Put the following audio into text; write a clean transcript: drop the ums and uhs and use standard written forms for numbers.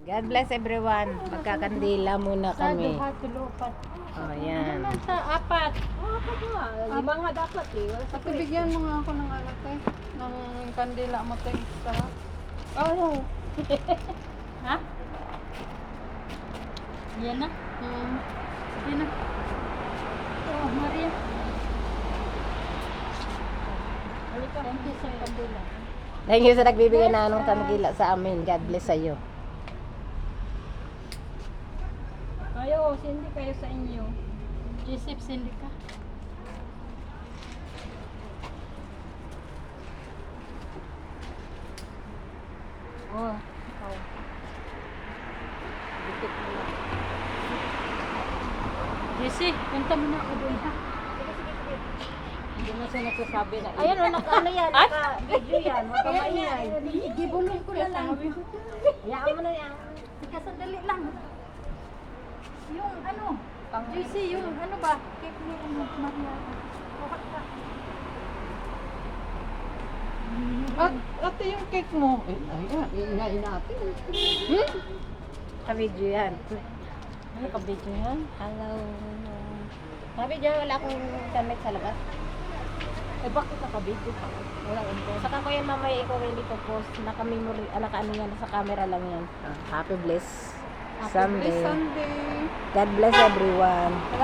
God bless everyone. Magkakandila muna kami. Oh, yan. Sa apat. Lima nga dapat eh. Ate, bigyan mo nga ako ng alat eh. Ng kandila mo te. Tara. Oh. Ha? Yan na. Sige na. Oh, Maria. Thank you sa kandila. Thank you sa nagbibigay na anong kandila sa amin. God bless sa iyo. Ayo, sindi kayo sa inyo. Joseph, sindi ka. Oh, ikaw. Dikit mo lang. Jesse, punta mo na ako doon ha. Hindi na siya nagsasabi na. Ayan o, ano yan, naka-video yan, huwag ka maingay. Gibulong ko na lang. Hayaan mo na yan. Sandali lang. Yung ano, JC, yung ano ba? Cake ni Maria. At ate yung cake mo. Iingay natin. Ka-video yan. Ano ka-video yan? Hello. Sabi dyan, wala akong damit sa labas. Eh, bakit naka-video ka? Walang info. Saka ko yan mamaya ikaw hindi ko post. Naka-memory, naka-ano yan, sa camera lang yan. Happy bless Happy Sunday. Sunday. God bless everyone.